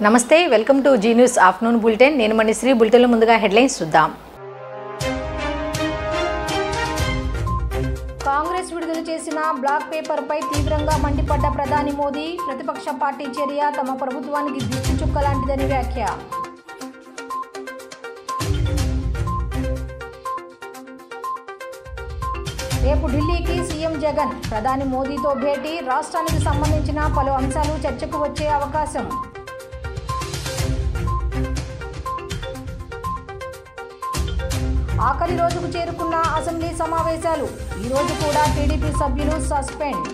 నమస్తే welcome to Zee News afternoon bulletin నేను మణిశ్రీ బులెటిన్లో ముందుగా హెడ్లైన్స్ చూద్దాం కాంగ్రెస్ విడుదల చేసిన బ్లాక్ పేపర్పై తీవ్రంగా మండిపడ్డ ప్రధాని మోదీ ప్రతిపక్ష పార్టీ చర్య తమ ప్రభుత్వానికి దిష్టి చుక్క లాంటిదని వ్యాఖ్య రేపు ఢిల్లీకి సీఎం జగన్ ప్రధాని మోదీతో భేటీ రాష్ట్రానికి సంబంధించిన పలు అంశాలు చర్చకు వచ్చే అవకాశం ఆఖరి రోజుకు చేరుకున్న అసెంబ్లీ సమావేశాలు ఈ రోజు కూడా టీడీపీ సభ్యులు సస్పెండ్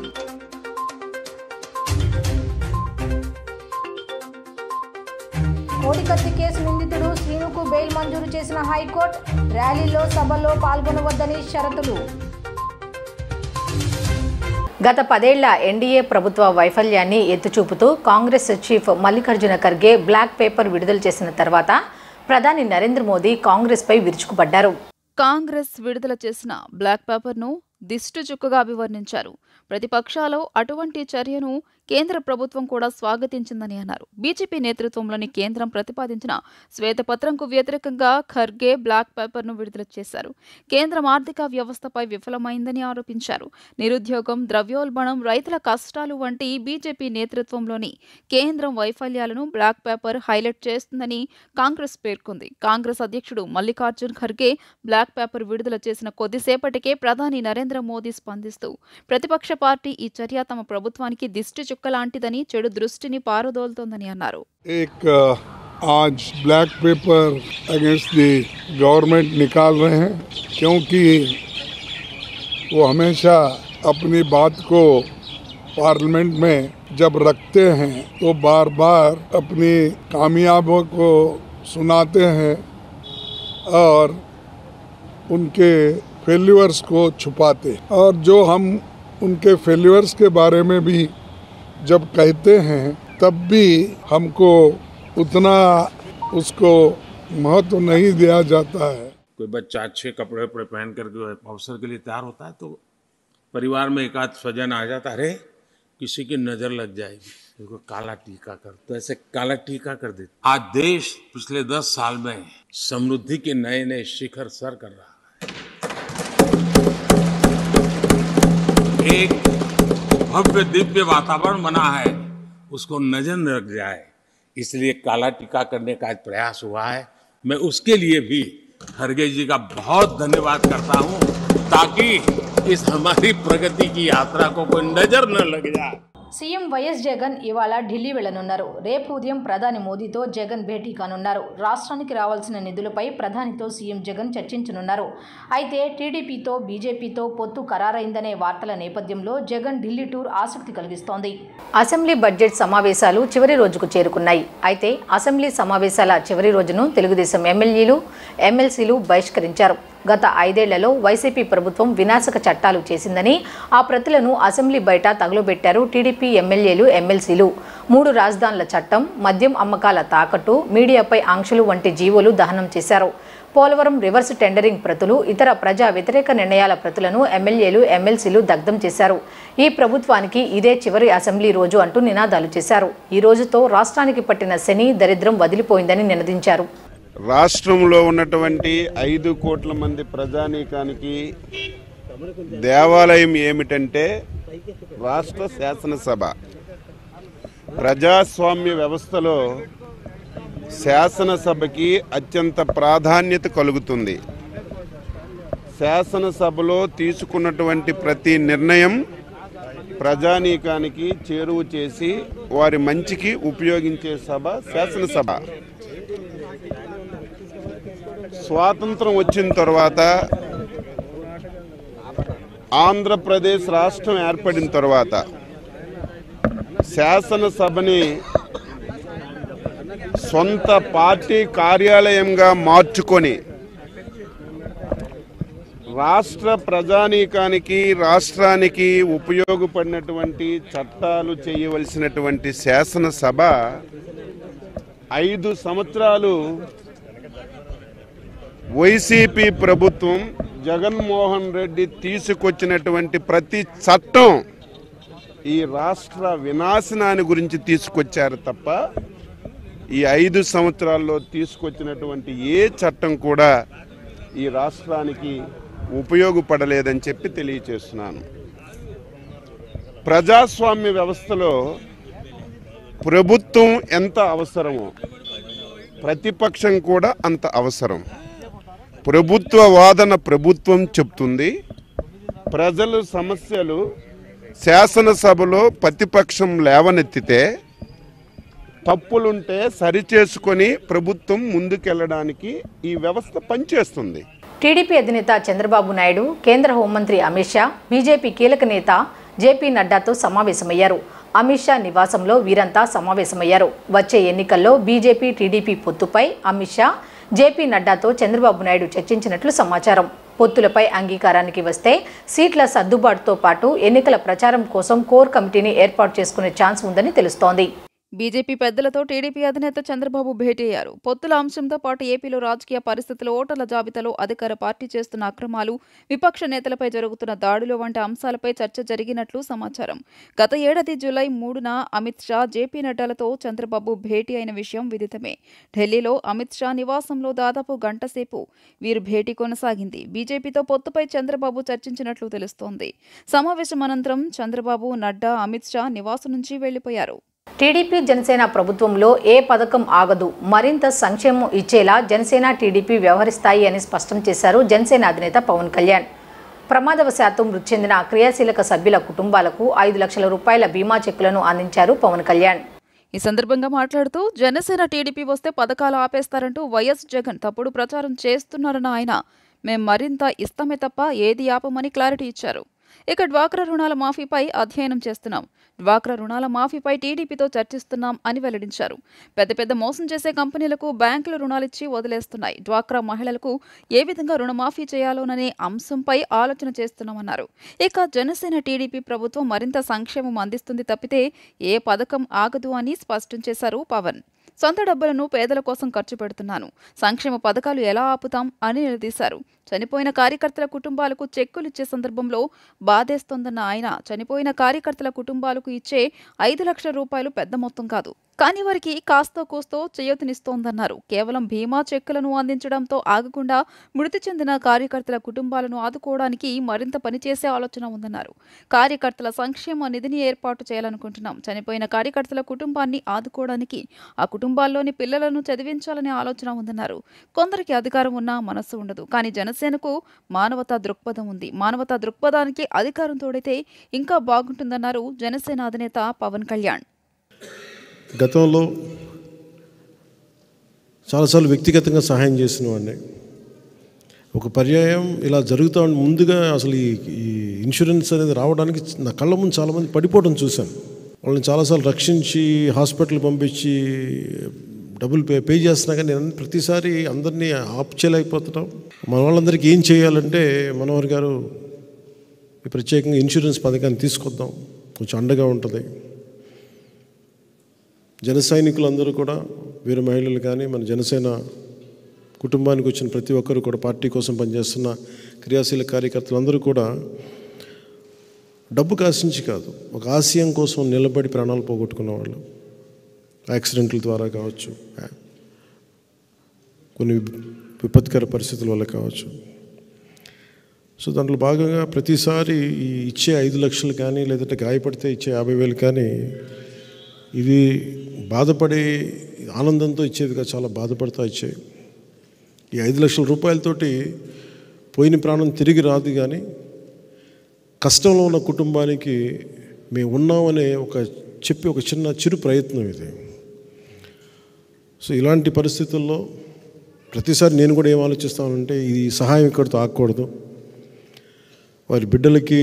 కోడికత్తి కేసు నిందితుడు శ్రీనుకు బెయిల్ మంజూరు చేసిన హైకోర్టు ర్యాలీలో సభల్లో పాల్గొనవద్దని షరతులు గత 10 ఏళ్ల ఎన్డీఏ ప్రభుత్వ వైఫల్యాన్ని ఎత్తుచూపుతూ Congress chief Mallikarjuna Kharge black paper విడుదల చేసిన తర్వాత ప్రధాని నరేంద్ర మోదీ కాంగ్రెస్పై విరుచుకుపడ్డారు. కాంగ్రెస్ విడుదల చేసిన బ్లాక్ పేపర్ను దిష్టి చుక్కగా అభివర్ణించారు. ప్రతిపక్షాలు అటువంటి చర్యను కేంద్ర ప్రభుత్వం కూడా స్వాగతించిందని అన్నారు. బీజేపీ నేతృత్వంలోని కేంద్రం ప్రతిపాదించిన శ్వేతపత్రంకు వ్యతిరేకంగా ఖర్గే బ్లాక్ పేపర్ను విడుదల చేశారు. కేంద్రం ఆర్థిక వ్యవస్థపై విఫలమైందని ఆరోపించారు. నిరుద్యోగం, ద్రవ్యోల్బణం, రైతుల కష్టాలు వంటి బీజేపీ నేతృత్వంలోని కేంద్రం వైఫల్యాలను బ్లాక్ పేపర్ హైలైట్ చేస్తుందని కాంగ్రెస్ పేర్కొంది. కాంగ్రెస్ అధ్యక్షుడు మల్లికార్జున్ ఖర్గే బ్లాక్ పేపర్ విడుదల చేసిన కొద్దిసేపటికే ప్రధాని నరేంద్ర మోదీ స్పందిస్తూ ప్రతిపక్ష పార్టీ ఈ చర్య తమ ప్రభుత్వానికి దిష్టి చుక్క లాంటిదని చెడు దృష్టిని పారదోలుతోందని అన్నారు. आज black pepper against the government निकाल रहे हैं क्योंकि वो हमेशा अपनी बात को पार्लियामेंट में जब रखते हैं तो बार बार अपनी कामयाबियों को सुनाते हैं और उनके फेल्यूर्स को छुपाते हैं और जो हम उनके फेल्यूर्स के बारे में भी जब कहते हैं तब भी हमको उतना उसको महत्व नहीं दिया जाता है. कोई बच्चा अच्छे कपड़े पहन करके अवसर के लिए तैयार होता है तो परिवार में एक आध स्वजन आ जाता है, अरे किसी की नजर लग जाएगी, देखो काला टीका कर, तो ऐसे काला टीका कर देते. आज देश पिछले 10 साल में समृद्धि के नए नए शिखर सर कर रहा है. एक भव्य दिव्य वातावरण बना है, उसको नजर न लग जाए इसलिए काला टीका करने का आज प्रयास हुआ है. मैं उसके लिए भी खरगे जी का बहुत धन्यवाद करता हूं ताकि इस हमारी प्रगति की यात्रा को कोई नजर न लग जाए. సీఎం వైఎస్ జగన్ ఇవాళ ఢిల్లీ వెళ్లనున్నారు. రేపు ఉదయం ప్రధాని మోదీతో జగన్ భేటీ కానున్నారు. రాష్ట్రానికి రావాల్సిన నిధులపై ప్రధానితో సీఎం జగన్ చర్చించనున్నారు. అయితే టీడీపీతో బీజేపీతో పొత్తు ఖరారైందనే వార్తల నేపథ్యంలో జగన్ ఢిల్లీ టూర్ ఆసక్తి కలిగిస్తోంది. అసెంబ్లీ బడ్జెట్ సమావేశాలు చివరి రోజుకు చేరుకున్నాయి. అయితే అసెంబ్లీ సమావేశాల చివరి రోజును తెలుగుదేశం ఎమ్మెల్యేలు, ఎమ్మెల్సీలు బహిష్కరించారు. గత 5 ఏళ్లలో వైసీపీ ప్రభుత్వం వినాశక చట్టాలు చేసిందని ఆ ప్రతులను అసెంబ్లీ బయట తగులబెట్టారు టీడీపీ ఎమ్మెల్యేలు, ఎమ్మెల్సీలు. 3 రాజధానుల చట్టం, మద్యం అమ్మకాల తాకట్టు, మీడియాపై ఆంక్షలు వంటి జీవోలు దహనం చేశారు. పోలవరం రివర్స్ టెండరింగ్ ప్రతులు, ఇతర ప్రజా వ్యతిరేక నిర్ణయాల ప్రతులను ఎమ్మెల్యేలు, ఎమ్మెల్సీలు దగ్ధం చేశారు. ఈ ప్రభుత్వానికి ఇదే చివరి అసెంబ్లీ రోజు అంటూ నినాదాలు చేశారు. ఈ రోజుతో రాష్ట్రానికి పట్టిన శని దరిద్రం వదిలిపోయిందని నినదించారు. రాష్ట్రంలో ఉన్నటువంటి 5 కోట్ల మంది ప్రజానీకానికి దేవాలయం ఏమిటంటే రాష్ట్ర శాసనసభ. ప్రజాస్వామ్య వ్యవస్థలో శాసనసభకి అత్యంత ప్రాధాన్యత కలుగుతుంది. శాసనసభలో తీసుకున్నటువంటి ప్రతి నిర్ణయం ప్రజానీకానికి చేరువ చేసి వారి మంచికి ఉపయోగించే సభ శాసనసభ. స్వాతంత్రం వచ్చిన తర్వాత ఆంధ్రప్రదేశ్ రాష్ట్రం ఏర్పడిన తర్వాత శాసనసభని సొంత పార్టీ కార్యాలయంగా మార్చుకొని రాష్ట్ర ప్రజానీకానికి, రాష్ట్రానికి ఉపయోగపడినటువంటి చట్టాలు చేయవలసినటువంటి శాసనసభ 5 సంవత్సరాలు వైసీపీ ప్రభుత్వం జగన్మోహన్ రెడ్డి తీసుకొచ్చినటువంటి ప్రతి చట్టం ఈ రాష్ట్ర వినాశనాన్ని గురించి తీసుకొచ్చారు తప్ప ఈ 5 సంవత్సరాల్లో తీసుకొచ్చినటువంటి ఏ చట్టం కూడా ఈ రాష్ట్రానికి ఉపయోగపడలేదని చెప్పి తెలియచేస్తున్నాను. ప్రజాస్వామ్య వ్యవస్థలో ప్రభుత్వం ఎంత అవసరమో ప్రతిపక్షం కూడా అంత అవసరం. ప్రభుత్వ వాదన ప్రభుత్వం చెప్తుంది, ప్రజల సమస్యలు శాసనసభలో ప్రతిపక్షం లేవనెత్తితే తప్పులుంటే సరిచేసుకొని ప్రభుత్వం ముందుకెళ్లడానికి ఈ వ్యవస్థ పనిచేస్తుంది. టీడీపీ అధినేత చంద్రబాబు నాయుడు, కేంద్ర హోంమంత్రి అమిత్ షా, బీజేపీ కీలక నేత జేపీ నడ్డాతో సమావేశమయ్యారు. అమిత్ షా నివాసంలో వీరంతా సమావేశమయ్యారు. వచ్చే ఎన్నికల్లో బీజేపీ టీడీపీ పొత్తుపై అమిత్ షా, జేపీ నడ్డాతో చంద్రబాబు నాయుడు చర్చించినట్లు సమాచారం. పొత్తులపై అంగీకారానికి వస్తే సీట్ల సర్దుబాటుతో పాటు ఎన్నికల ప్రచారం కోసం కోర్ కమిటీని ఏర్పాటు చేసుకునే ఛాన్స్ ఉందని తెలుస్తోంది. బీజేపీ పెద్దలతో టీడీపీ అధినేత చంద్రబాబు భేటీ అయ్యారు. పొత్తుల అంశంతో పాటు ఏపీలో రాజకీయ పరిస్థితులు, ఓటర్ల జాబితాలో అధికార పార్టీ చేస్తున్న అక్రమాలు, విపక్ష నేతలపై జరుగుతున్న దాడులు వంటి అంశాలపై చర్చ జరిగినట్లు సమాచారం. గత ఏడాది జూలై 3న అమిత్ షా, జేపీ నడ్డాలతో చంద్రబాబు భేటీ అయిన విషయం విదితమే. ఢిల్లీలో అమిత్ షా నివాసంలో దాదాపు గంట సేపు వీరు భేటీ కొనసాగింది. బీజేపీతో పొత్తుపై చంద్రబాబు చర్చించినట్లు తెలుస్తోంది. సమావేశం అనంతరం చంద్రబాబు, నడ్డా అమిత్ షా నివాసం నుంచి వెళ్లిపోయారు. టీడీపీ జనసేన ప్రభుత్వంలో ఏ పథకం ఆగదు, మరింత సంక్షేమం ఇచ్చేలా జనసేన టీడీపీ వ్యవహరిస్తాయి అని స్పష్టం చేశారు జనసేన అధినేత పవన్ కళ్యాణ్. ప్రమాదవశాత్తు మృతి చెందిన క్రియాశీలక సభ్యుల కుటుంబాలకు 5 లక్షల రూపాయల బీమా చెక్కులను అందించారు పవన్ కళ్యాణ్. ఈ సందర్భంగా మాట్లాడుతూ జనసేన టీడీపీ వస్తే పథకాలు ఆపేస్తారంటూ వైఎస్ జగన్ తప్పుడు ప్రచారం చేస్తున్నారన్న ఆయన, మేం మరింత ఇస్తామే తప్ప ఏది ఆపమని క్లారిటీ ఇచ్చారు. ఇక డ్వాక్రా రుణాల మాఫీపై అధ్యయనం చేస్తున్నాం, డ్వాక్రా రుణాల మాఫీపై టీడీపీతో చర్చిస్తున్నాం అని వెల్లడించారు. పెద్ద మోసం చేసే కంపెనీలకు బ్యాంకులు రుణాలిచ్చి వదిలేస్తున్నాయి. డ్వాక్రా మహిళలకు ఏ విధంగా రుణమాఫీ చేయాలోననే అంశంపై ఆలోచన చేస్తున్నామన్నారు. ఇక జనసేన టీడీపీ ప్రభుత్వం మరింత సంక్షేమం అందిస్తుంది తప్పితే ఏ పథకం ఆగదు అని స్పష్టం చేశారు పవన్. సొంత డబ్బులను పేదల కోసం ఖర్చు పెడుతున్నాను, సంక్షేమ పథకాలు ఎలా ఆపుతాం అని నిలదీశారు. చనిపోయిన కార్యకర్తల కుటుంబాలకు చెక్కులిచ్చే సందర్భంలో బాధేస్తోందన్న ఆయన, చనిపోయిన కార్యకర్తల కుటుంబాలకు ఇచ్చే 5 లక్షల రూపాయలు పెద్ద మొత్తం కాదు, కానీ వారికి కాస్తో కూస్తో చేయూతనిస్తోందన్నారు. కేవలం బీమా చెక్కులను అందించడంతో ఆగకుండా మృతి చెందిన కార్యకర్తల కుటుంబాలను ఆదుకోవడానికి మరింత పనిచేసే ఆలోచన ఉందన్నారు. కార్యకర్తల సంక్షేమ నిధిని ఏర్పాటు చేయాలనుకుంటున్నాం. చనిపోయిన కార్యకర్తల కుటుంబాన్ని ఆదుకోవడానికి ఆ కుటుంబాల్లోని పిల్లలను చదివించాలనే ఆలోచన ఉందన్నారు. కొందరికి అధికారం ఉన్నా మనస్సు ఉండదు, కానీ జనసేనకు మానవతా దృక్పథం ఉంది. మానవతా దృక్పథానికి అధికారం తోడైతే ఇంకా బాగుంటుందన్నారు జనసేన అధినేత పవన్ కళ్యాణ్. గతంలో చాలాసార్లు వ్యక్తిగతంగా సహాయం చేసిన వాడిని. ఒక పర్యాయం ఇలా జరుగుతూ ముందుగా అసలు ఈ ఇన్సూరెన్స్ అనేది రావడానికి నా కళ్ళ ముందు చాలామంది పడిపోవడం చూశాను. వాళ్ళని చాలాసార్లు రక్షించి హాస్పిటల్ పంపించి డబ్బులు పే చేస్తున్నా కానీ నేను ప్రతిసారి అందరినీ ఆప్ చేయలేకపోతున్నాం. మన వాళ్ళందరికీ ఏం చేయాలంటే మనోహర్ గారు ప్రత్యేకంగా ఇన్సూరెన్స్ పథకాన్ని తీసుకొద్దాం, కొంచెం అండగా ఉంటుంది. జన సైనికులందరూ కూడా, వీర మహిళలు కానీ, మన జనసేన కుటుంబానికి వచ్చిన ప్రతి ఒక్కరు కూడా, పార్టీ కోసం పనిచేస్తున్న క్రియాశీల కార్యకర్తలందరూ కూడా డబ్బు ఆశించి కాదు, ఒక ఆశయం కోసం నిలబడి ప్రాణాలు పోగొట్టుకున్న వాళ్ళు, యాక్సిడెంట్ల ద్వారా కావచ్చు, కొన్ని విపత్కర పరిస్థితుల వల్ల కావచ్చు. సో దాంట్లో భాగంగా ప్రతిసారి ఇచ్చే 5 లక్షలు కానీ, లేదంటే గాయపడితే ఇచ్చే 50,000 కానీ, ఇది బాధపడే ఆనందంతో ఇచ్చేదిగా చాలా బాధపడతా ఇచ్చేవి. ఈ 5 లక్షల రూపాయలతోటి పోయిన ప్రాణం తిరిగి రాదు, కానీ కష్టంలో ఉన్న కుటుంబానికి మేము ఉన్నామనే ఒక చిన్న చిరు ప్రయత్నం ఇది. సో ఇలాంటి పరిస్థితుల్లో ప్రతిసారి నేను కూడా ఏం ఆలోచిస్తానంటే, ఈ సహాయం ఇక్కడితో ఆగకూడదు, వారి బిడ్డలకి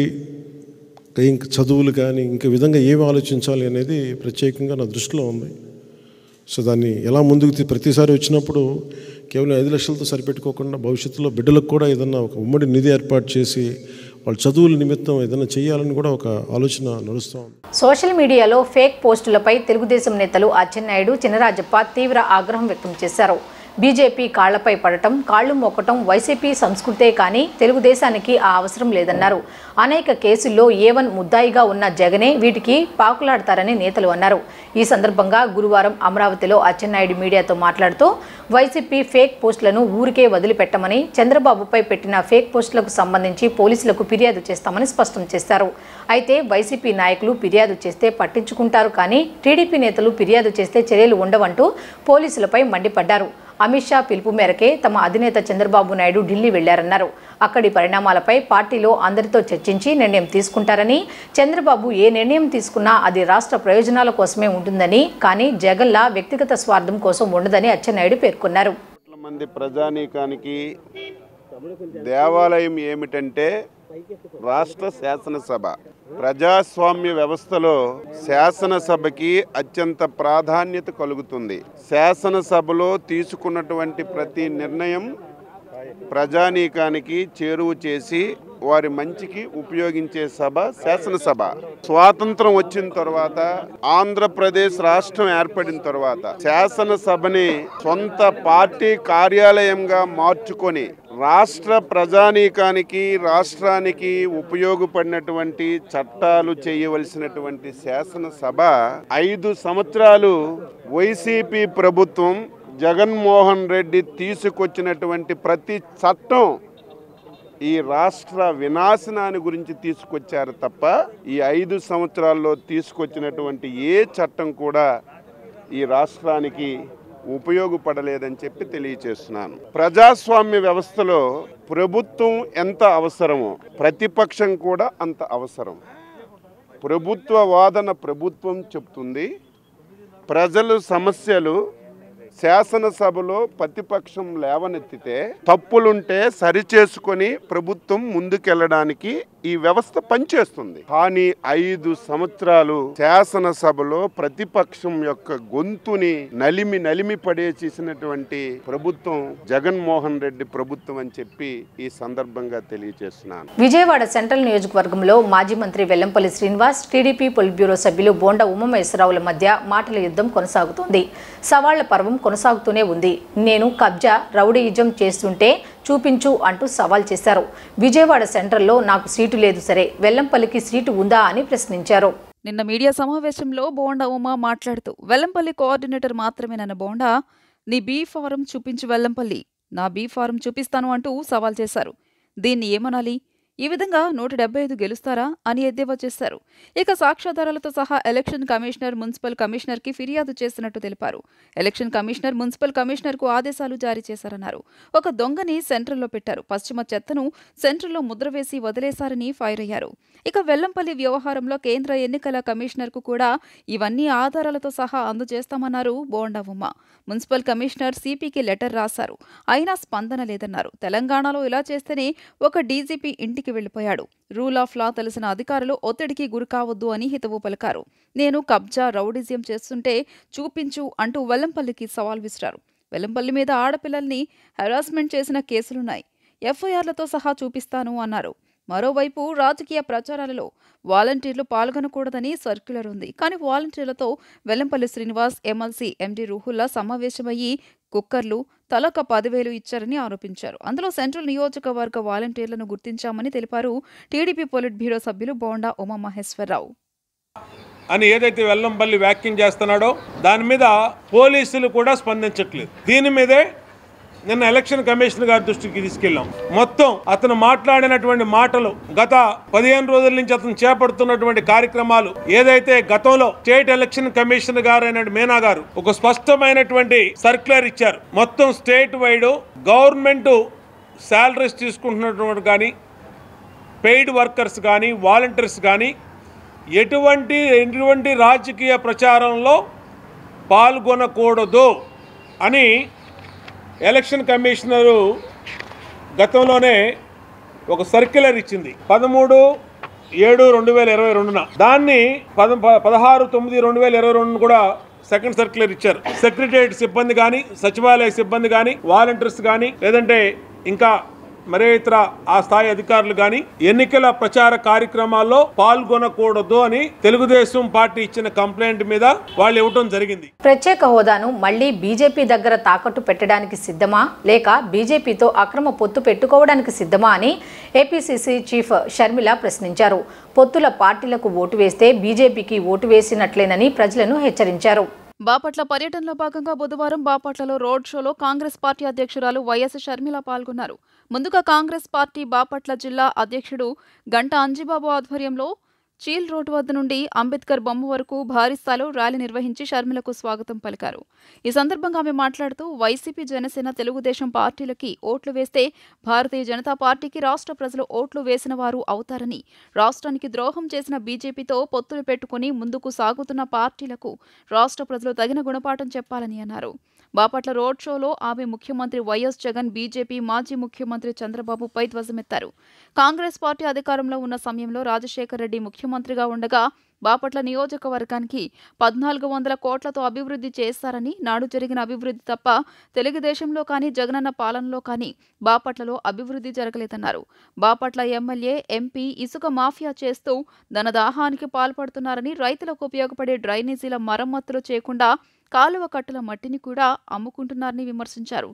ఇంక చదువులు కానీ ఇంక విధంగా ఏమి ఆలోచించాలి అనేది ప్రత్యేకంగా నా దృష్టిలో ఉంది. సో దాన్ని ఎలా ముందుకు ప్రతిసారి వచ్చినప్పుడు కేవలం 5 లక్షలతో సరిపెట్టుకోకుండా భవిష్యత్తులో బిడ్డలకు కూడా ఏదన్నా ఒక ఉమ్మడి నిధి ఏర్పాటు చేసి వాళ్ళ చదువుల నిమిత్తం ఏదైనా చేయాలని కూడా ఒక ఆలోచన నడుస్తూ ఉంది. సోషల్ మీడియాలో ఫేక్ పోస్టులపై తెలుగుదేశం నేతలు అచ్చెన్నాయుడు, చినరాజప్ప తీవ్ర ఆగ్రహం వ్యక్తం చేశారు. బీజేపీ కాళ్లపై పడటం, కాళ్లు మొక్కటం వైసీపీ సంస్కృతే కానీ తెలుగుదేశానికి ఆ అవసరం లేదన్నారు. అనేక కేసుల్లో A1 ముద్దాయిగా ఉన్న జగనే వీటికి పాకులాడతారని నేతలు అన్నారు. ఈ సందర్భంగా గురువారం అమరావతిలో అచ్చెన్నాయుడు మీడియాతో మాట్లాడుతూ వైసీపీ ఫేక్ పోస్టులను ఊరికే వదిలిపెట్టమని, చంద్రబాబుపై పెట్టిన ఫేక్ పోస్టులకు సంబంధించి పోలీసులకు ఫిర్యాదు చేస్తామని స్పష్టం చేశారు. అయితే వైసీపీ నాయకులు ఫిర్యాదు చేస్తే పట్టించుకుంటారు కానీ టీడీపీ నేతలు ఫిర్యాదు చేస్తే చర్యలు ఉండవంటూ పోలీసులపై మండిపడ్డారు. అమిత్ షా పిలుపు మేరకే తమ అధినేత చంద్రబాబు నాయుడు ఢిల్లీ వెళ్లారన్నారు. అక్కడి పరిణామాలపై పార్టీలో అందరితో చర్చించి నిర్ణయం తీసుకుంటారని, చంద్రబాబు ఏ నిర్ణయం తీసుకున్నా అది రాష్ట్ర ప్రయోజనాల కోసమే ఉంటుందని, కానీ జగన్లా వ్యక్తిగత స్వార్థం కోసం ఉండదని అచ్చెన్నాయుడు పేర్కొన్నారు. మంది ప్రజానీకానికి దేవాలయం ఏమిటంటే రాష్ట్ర శాసనసభ. ప్రజాస్వామ్య వ్యవస్థలో శాసనసభకి అత్యంత ప్రాధాన్యత కలుగుతుంది. శాసనసభలో తీసుకున్నటువంటి ప్రతి నిర్ణయం ప్రజానీకానికి చేరువ చేసి వారి మంచికి ఉపయోగించే సభ శాసనసభ. స్వాతంత్రం వచ్చిన తర్వాత, ఆంధ్రప్రదేశ్ రాష్ట్రం ఏర్పడిన తర్వాత శాసనసభని సొంత పార్టీ కార్యాలయంగా మార్చుకొని రాష్ట్ర ప్రజానీకానికి, రాష్ట్రానికి ఉపయోగపడినటువంటి చట్టాలు చేయవలసినటువంటి శాసనసభ 5 సంవత్సరాలు వైసీపీ ప్రభుత్వం జగన్మోహన్ రెడ్డి తీసుకొచ్చినటువంటి ప్రతి చట్టం ఈ రాష్ట్ర వినాశనాన్ని గురించి తీసుకొచ్చారు తప్ప ఈ 5 సంవత్సరాల్లో తీసుకొచ్చినటువంటి ఏ చట్టం కూడా ఈ రాష్ట్రానికి ఉపయోగపడలేదని చెప్పి తెలియచేస్తున్నాను. ప్రజాస్వామ్య వ్యవస్థలో ప్రభుత్వం ఎంత అవసరమో ప్రతిపక్షం కూడా అంత అవసరం. ప్రభుత్వ వాదన ప్రభుత్వం చెప్తుంది. ప్రజల సమస్యలు శాసనసభలో ప్రతిపక్షం లేవనెత్తితే తప్పులుంటే సరిచేసుకొని ప్రభుత్వం ముందుకెళ్లడానికి ఈ వ్యవస్థ పనిచేస్తుంది. కానీ 5 సంవత్సరాలు శాసనసభలో ప్రతిపక్షం యొక్క గొంతుని నలిమి పడేసేసినటువంటి ప్రభుత్వం జగన్మోహన్ రెడ్డి ప్రభుత్వం అని చెప్పి ఈ సందర్భంగా తెలియజేస్తున్నాను. విజయవాడ సెంట్రల్ నియోజకవర్గంలో మాజీ మంత్రి Vellampalli Srinivas, TDP polit bureau సభ్యులు బోండా ఉమామహేశ్వరరావుల మధ్య మాటల యుద్ధం కొనసాగుతోంది. సవాళ్ల పర్వం కొనసాగుతూనే ఉంది. నేను కబ్జా, రౌడీయిజం చేస్తుంటే చూపించు అంటూ సవాల్ చేశారు. విజయవాడ సెంట్రల్లో నాకు సీటు లేదు సరే, వెల్లంపల్లికి సీటు ఉందా అని ప్రశ్నించారు. నిన్న మీడియా సమావేశంలో బోండా ఉమా మాట్లాడుతూ వెల్లంపల్లి కోఆర్డినేటర్ మాత్రమేనన్న బోండా, నీ బీ ఫారం చూపించు వెల్లంపల్లి, నా బీ ఫారం చూపిస్తాను అంటూ సవాల్ చేశారు. దీన్ని ఏమనాలి? ఈ విధంగా 175 గెలుస్తారా అని ఎద్దేవా చేశారు. ఇక సాక్ష్యాధారాలతో సహా ఎలక్షన్ కమిషనర్, మున్సిపల్ కమిషనర్కి ఫిర్యాదు చేసినట్టు తెలిపారు. ఎలక్షన్ కమిషనర్, మున్సిపల్ కమిషనర్కు ఆదేశాలు జారీ చేశారన్నారు. ఒక దొంగని సెంట్రల్లో పెట్టారు. పశ్చిమ చెత్తను సెంట్రల్లో ముద్ర వేసి వదిలేశారని ఫైర్ అయ్యారు. ఇక వెల్లంపల్లి వ్యవహారంలో కేంద్ర ఎన్నికల కమిషనర్కు కూడా ఇవన్నీ ఆధారాలతో సహా అందజేస్తామన్నారు బోండా ఉమ్మ. మున్సిపల్ కమిషనర్ సిపికి లెటర్ రాశారు. అయినా స్పందన లేదన్నారు. తెలంగాణలో ఇలా చేస్తేనే ఒక డీజీపీ ఇంటికి వెళ్లిపోయాడు. రూల్ ఆఫ్ లా తెలిసిన అధికారులు ఒత్తిడికి గురికావద్దు అని హితవు పలికారు. నేను కబ్జా, రౌడిజం చేస్తుంటే చూపించు అంటూ వెల్లంపల్లికి సవాల్ విసిరారు. వెల్లంపల్లి మీద ఆడపిల్లల్ని హెరాస్మెంట్ చేసిన కేసులున్నాయి, ఎఫ్ఐఆర్లతో సహా చూపిస్తాను అన్నారు. మరోవైపు రాజకీయ ప్రచారాలలో వాలంటీర్లు పాల్గొనకూడదని సర్క్యులర్ ఉంది. కానీ వాలంటీర్లతో వెల్లంపల్లి శ్రీనివాస్, ఎమ్మెల్సీ ఎండి రూహుల్లా సమావేశమయ్యి కుక్కర్లు, తలొక 10,000 ఇచ్చారని ఆరోపించారు. అందులో సెంట్రల్ నియోజకవర్గ వాలంటీర్లను గుర్తించామని తెలిపారు టీడీపీ పొలిట్ బ్యూరో సభ్యులు బోండా ఉమామహేశ్వరరావు. అని ఏదైతే వెల్లంపల్లి వ్యాఖ్యం చేస్తున్నాడో దాని మీద పోలీసులు కూడా స్పందించట్లేదు. దీని మీదే నిన్న ఎలక్షన్ కమిషనర్ గారి దృష్టికి తీసుకెళ్లాం. మొత్తం అతను మాట్లాడినటువంటి మాటలు, గత 15 రోజుల నుంచి అతను చేపడుతున్నటువంటి కార్యక్రమాలు, ఏదైతే గతంలో స్టేట్ ఎలక్షన్ కమిషనర్ గారు అయిన మీనా గారు ఒక స్పష్టమైనటువంటి సర్క్యులర్ ఇచ్చారు. మొత్తం స్టేట్ వైడ్ గవర్నమెంట్ శాలరీస్ తీసుకుంటున్నటువంటి కానీ, పెయిడ్ వర్కర్స్ కానీ, వాలంటీర్స్ కానీ ఎటువంటి రాజకీయ ప్రచారంలో పాల్గొనకూడదు అని ఎలక్షన్ కమిషనరు గతంలోనే ఒక సర్క్యులర్ ఇచ్చింది 13/7/2022. దాన్ని 16/9/2022 కూడా సెకండ్ సర్క్యులర్ ఇచ్చారు. సెక్రటరియట్ సిబ్బంది కానీ, సచివాలయ సిబ్బంది కానీ, వాలంటీర్స్ కానీ, లేదంటే ఇంకా మరే ఇతర ఆ స్థాయి అధికారులు గాని ఎన్నికల ప్రచార కార్యక్రమాల్లో పాల్గొనకూడదు అని తెలుగుదేశం పార్టీ ఇచ్చిన కంప్లైంట్ మీద వాళ్ళు ఇవ్వడం జరిగింది. ప్రత్యేక హోదాను మళ్లీ బీజేపీ దగ్గర తాకట్టు పెట్టడానికి సిద్ధమా లేక బీజేపీతో అక్రమ పొత్తు పెట్టుకోవడానికి సిద్ధమా అని ఏపీసీసీ చీఫ్ షర్మిల ప్రశ్నించారు. పొత్తుల పార్టీలకు ఓటు వేస్తే బీజేపీకి ఓటు వేసినట్లేనని ప్రజలను హెచ్చరించారు. బాపట్ల పర్యటనలో భాగంగా బుధవారం బాపట్లలో రోడ్ షోలో కాంగ్రెస్ పార్టీ అధ్యక్షురాలు వైఎస్ షర్మిల పాల్గొన్నారు. ముందుగా కాంగ్రెస్ పార్టీ బాపట్ల జిల్లా అధ్యక్షుడు గంట అంజిబాబు ఆధ్వర్యంలో చీల్ రోడ్డు వద్ద నుండి అంబేద్కర్ బొమ్మ వరకు భారీ స్థాయిలో ర్యాలీ నిర్వహించి షర్మిలకు స్వాగతం పలికారు. ఈ సందర్భంగా ఆమె మాట్లాడుతూ వైసీపీ, జనసేన, తెలుగుదేశం పార్టీలకి ఓట్లు వేస్తే భారతీయ జనతా పార్టీకి రాష్ట్ర ప్రజలు ఓట్లు వేసిన వారు అవుతారని, రాష్ట్రానికి ద్రోహం చేసిన బీజేపీతో పొత్తులు పెట్టుకుని ముందుకు సాగుతున్న పార్టీలకు రాష్ట్ర ప్రజలు తగిన గుణపాఠం చెప్పాలని అన్నారు. బాపట్ల రోడ్ షోలో ఆమె ముఖ్యమంత్రి వైఎస్ జగన్, బీజేపీ మాజీ ముఖ్యమంత్రి చంద్రబాబుపై ధ్వజమెత్తారు. కాంగ్రెస్ పార్టీ అధికారంలో ఉన్న సమయంలో రాజశేఖర్ రెడ్డి ముఖ్యమంత్రిగా ఉండగా బాపట్ల నియోజకవర్గానికి 1400 కోట్లతో అభివృద్ధి చేస్తారని, నాడు జరిగిన అభివృద్ధి తప్ప తెలుగుదేశంలో కానీ జగనన్న పాలనలో కానీ బాపట్లలో అభివృద్ధి జరగలేదన్నారు. బాపట్ల ఎమ్మెల్యే, ఎంపీ ఇసుక మాఫియా చేస్తూ ధనదాహానికి పాల్పడుతున్నారని, రైతులకు ఉపయోగపడే డ్రైనేజీల మరమ్మతులు చేయకుండా కాలువ కట్టుల మట్టిని కూడా అమ్ముకుంటున్నారని విమర్శించారు.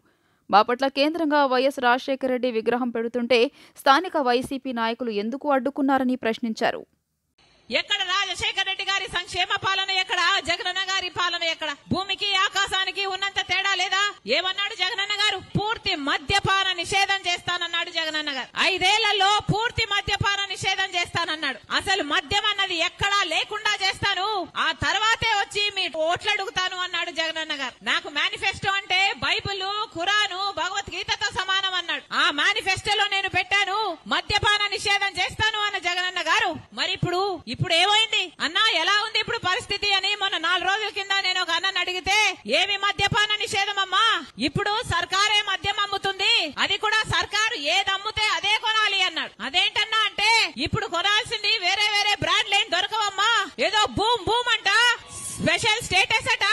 బాపట్ల కేంద్రంగా వైఎస్ రాజశేఖర రెడ్డి విగ్రహం పెడుతుంటే స్థానిక వైసీపీ నాయకులు ఎందుకు అడ్డుకున్నారని ప్రశ్నించారు. ఎక్కడ రాజశేఖర రెడ్డి గారి సంక్షేమ పాలన, ఎక్కడ జగనన్న గారి పాలన, ఎక్కడ భూమికి ఆకాశానికి ఉన్నంత తేడా లేదా? ఏమన్నాడు జగనన్న గారు? పూర్తి మద్యపాన నిషేధం చేస్తానన్నాడు జగనన్న గారు. 5 ఏళ్లలో పూర్తి మద్యపాన నిషేధం చేస్తానన్నాడు. అసలు మద్యం అన్నది ఎక్కడా లేకుండా చేస్తాను, ఆ తర్వాతే వచ్చి మీ ఓట్లు అడుగుతాను అన్నాడు జగనన్న గారు. నాకు మేనిఫెస్టో అంటే బైబిల్, ఖురాను, భగవద్గీతతో సమానం అన్నాడు. ఆ మేనిఫెస్టోలో నేను పెట్టాను మద్యపాన నిషేధం చేస్తాను అన్న జగనన్న గారు. మరి ఇప్పుడు ఏమైంది అన్నా, ఎలా ఉంది ఇప్పుడు పరిస్థితి అని మొన్న 4 రోజుల కింద నేను ఒక అన్నని అడిగితే, ఏమి మద్యపాన నిషేధం అమ్మా, ఇప్పుడు సర్కారే మద్యం అమ్ముతుంది, అది కూడా సర్కారు ఏది అమ్ముతే అదే కొనాలి అన్నాడు. అదేంటన్నా అంటే, ఇప్పుడు కొనాల్సింది వేరే వేరే బ్రాండ్లు ఏం దొరకవమ్మా, ఏదో బూమ్ బూమ్ అంట, స్పెషల్ స్టేటస్ అట,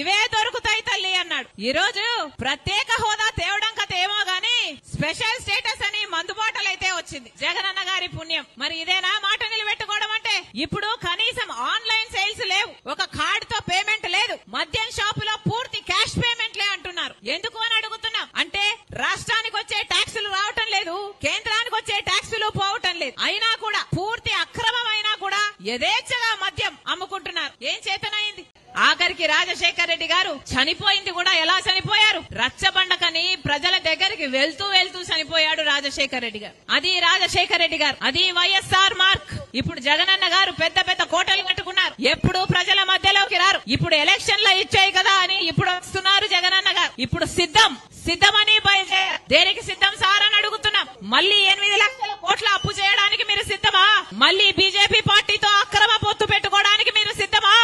ఇవే దొరుకుతాయి తల్లి అన్నాడు. ఈ రోజు ప్రత్యేక హోదా తేవడం కథ ఏమో గాని స్పెషల్ స్టేటస్ అని మందుబాటలైతే వచ్చింది, జగనన్న గారి పుణ్యం. మరి ఇదేనా మాట నిలబెట్టుకోవడం అంటే? ఇప్పుడు కనీసం ఆన్లైన్ సేల్స్ లేవు, ఒక కార్డ్ తో పేమెంట్ లేదు, మద్యం షాపులో పూర్తి క్యాష్ పేమెంట్లే అంటున్నారు. ఎందుకు అని అడుగుతున్నాం. అంటే రాష్ట్రానికి వచ్చే ట్యాక్సులు రావటం లేదు, కేంద్రానికి వచ్చే ట్యాక్సులు పోవటం లేదు, అయినా కూడా పూర్తి అక్రమమైనా కూడా యథేచ్ఛగా మద్యం అమ్ముకుంటున్నారు. ఏం చేతనైంది? ఆఖరికి రాజశేఖర రెడ్డి గారు చనిపోయింది కూడా ఎలా చనిపోయారు? రచ్చబండకని ప్రజల దగ్గరికి వెళ్తూ చనిపోయాడు రాజశేఖర రెడ్డి గారు. అది రాజశేఖర రెడ్డి గారు, అది వైఎస్ఆర్ మార్క్. ఇప్పుడు జగనన్న గారు పెద్ద పెద్ద కోటలు కట్టుకున్నారు, ఎప్పుడు ప్రజల మధ్యలోకి రారు. ఇప్పుడు ఎలక్షన్లు ఇచ్చాయి కదా అని ఇప్పుడు వస్తున్నారు జగనన్న గారు. ఇప్పుడు సిద్ధమని బయలుదేరారు. దేనికి సిద్ధం సార్ అని అడుగుతున్నాం. మళ్ళీ 8 లక్షల కోట్ల అప్పు చేయడానికి మీరు సిద్ధమా? మళ్ళీ బీజేపీ పార్టీతో అక్రమ పొత్తు పెట్టుకోవడానికి మీరు సిద్ధమా?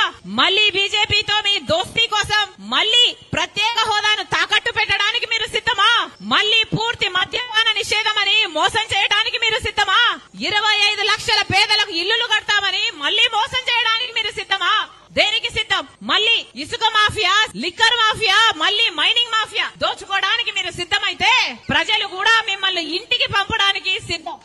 మళ్ళీ బీజేపీతో మీ దోస్తీ కోసం మళ్ళీ ప్రత్యేక హోదాను తాకట్టు పెట్టడానికి మీరు సిద్ధమా? మళ్ళీ పూర్తి మద్యపాన నిషేధం అని మోసం చేయడానికి మీరు సిద్ధమా? 25 లక్షల పేదలకు ఇల్లులు కడతామని మళ్ళీ మోసం చేయడానికి మీరు సిద్ధమా? దేనికి సిద్ధం? మళ్ళీ ఇసుక మాఫియా, లిక్కర్ మాఫియా, మళ్ళీ మైనింగ్ మాఫియా దోచుకోవడానికి మీరు సిద్ధమైతే ప్రజలు కూడా మిమ్మల్ని ఇంటికి పంపడానికి సిద్ధం.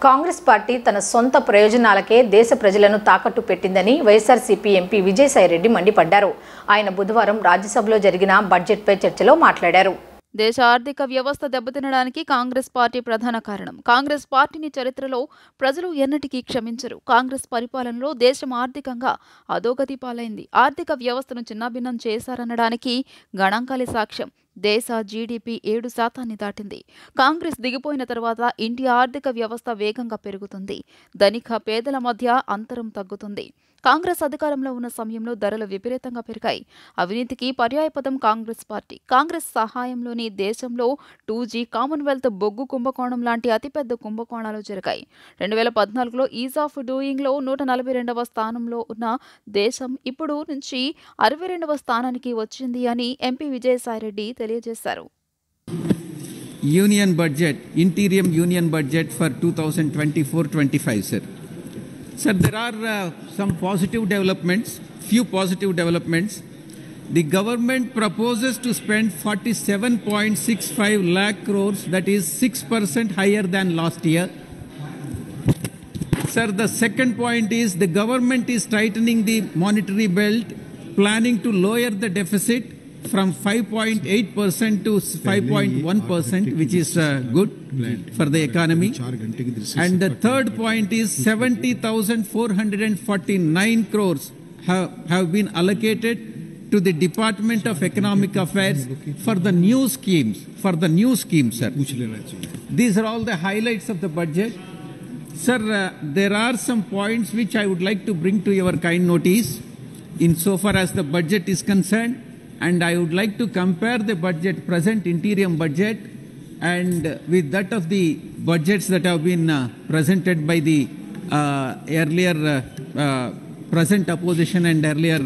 కాంగ్రెస్ పార్టీ తన సొంత ప్రయోజనాలకే దేశ ప్రజలను తాకట్టు పెట్టిందని వైఎస్ఆర్సీపీ ఎంపీ విజయసాయిరెడ్డి మండిపడ్డారు. ఆయన బుధవారం రాజ్యసభలో జరిగిన బడ్జెట్పై చర్చలో మాట్లాడారు. దేశ ఆర్థిక వ్యవస్థ దెబ్బతినడానికి కాంగ్రెస్ పార్టీ ప్రధాన కారణం. కాంగ్రెస్ పార్టీని చరిత్రలో ప్రజలు ఎన్నటికీ క్షమించరు. కాంగ్రెస్ పరిపాలనలో దేశం ఆర్థికంగా అధోగతి పాలైంది. ఆర్థిక వ్యవస్థను చిన్నాభిన్నం చేశారనడానికి గణాంకాలే సాక్ష్యం. దేశ జీడీపీ 7% దాటింది. కాంగ్రెస్ దిగిపోయిన తర్వాత ఇండియా ఆర్థిక వ్యవస్థ వేగంగా పెరుగుతుంది. ధనిక పేదల మధ్య అంతరం తగ్గుతుంది. కాంగ్రెస్ అధికారంలో ఉన్న సమయంలో ధరలు విపరీతంగా పెరిగాయి. అవినీతికి పర్యాయపదం కాంగ్రెస్ పార్టీ. కాంగ్రెస్ సహాయంలోని దేశంలో 2G, కామన్వెల్త్ బొగ్గు కుంభకోణం లాంటి అతిపెద్ద కుంభకోణాలు జరిగాయి. 2014లో ఈజ్ ఆఫ్ డూయింగ్లో 142వ స్థానంలో ఉన్న దేశం ఇప్పుడు నుంచి 62వ స్థానానికి వచ్చింది అని ఎంపీ విజయసాయిరెడ్డి తెలియజేశారు. Union budget, interim union budget for 2024-25 sir. Sir, there are some positive developments, few positive developments. the government proposes to spend 47.65 lakh crores, that is 6% higher than last year. Sir, the second point is the government is tightening the monetary belt, planning to lower the deficit from 5.8% to 5.1%, which is good for the economy. And the third point is 70,449 crores have been allocated to the Department of Economic Affairs for the new schemes, sir. These are all the highlights of the budget. Sir, there are some points which I would like to bring to your kind notice insofar as the budget is concerned, and I would like to compare the budget, present interim budget, and with that of the budgets that have been presented by the earlier present opposition and earlier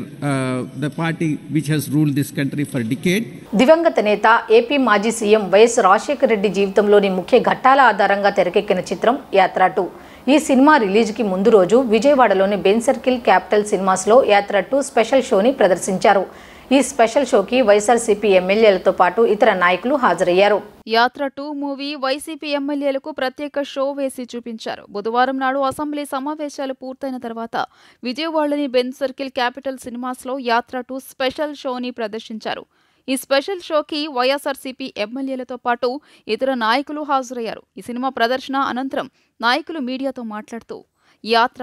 the party which has ruled this country for a decade. దివంగత నేత AP మాజీ CM YS Rajasekhara Reddy జీవితంలోని ముఖ్య ఘట్టాల ఆధారంగా తెరకెక్కిన చిత్రం యాత్ర 2. ఈ సినిమా రిలీజ్కి ముందు రోజు విజయవాడలోని బెన్ సర్కిల్ క్యాపిటల్ సినిమాస్లో యాత్ర 2 స్పెషల్ షోని ప్రదర్శించారు. ఈ స్పెషల్ షోకి వైఎస్ఆర్సీపీ ఎమ్మెల్యేలతో పాటు ఇతర నాయకులు హాజరయ్యారు. యాత్ర 2 మూవీ వైసీపీ ఎమ్మెల్యేలకు ప్రత్యేక షో వేసి చూపించారు. బుధవారం నాడు అసెంబ్లీ సమావేశాలు పూర్తయిన తర్వాత విజయవాడలోని బెన్ సర్కిల్ క్యాపిటల్ సినిమాస్లో యాత్ర 2 స్పెషల్ షోని ప్రదర్శించారు. ఈ స్పెషల్ షోకి వైఎస్ఆర్సీపీ ఎమ్మెల్యేలతో పాటు ఇతర నాయకులు హాజరయ్యారు. ఈ సినిమా ప్రదర్శన అనంతరం నాయకులు మీడియాతో మాట్లాడుతూ యాత్ర